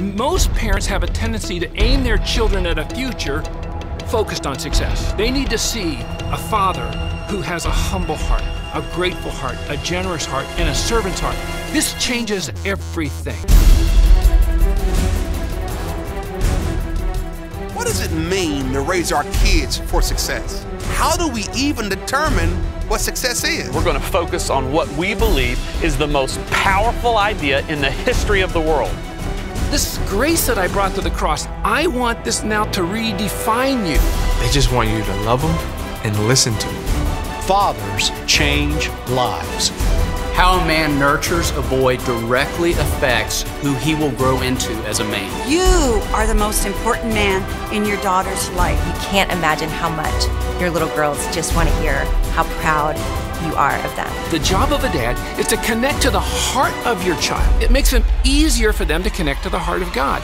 Most parents have a tendency to aim their children at a future focused on success. They need to see a father who has a humble heart, a grateful heart, a generous heart, and a servant's heart. This changes everything. What does it mean to raise our kids for success? How do we even determine what success is? We're going to focus on what we believe is the most powerful idea in the history of the world. This grace that I brought to the cross, I want this now to redefine you. They just want you to love them and listen to them. Fathers change lives. How a man nurtures a boy directly affects who he will grow into as a man. You are the most important man in your daughter's life. You can't imagine how much your little girls just want to hear how proud you are of them. The job of a dad is to connect to the heart of your child. It makes it easier for them to connect to the heart of God.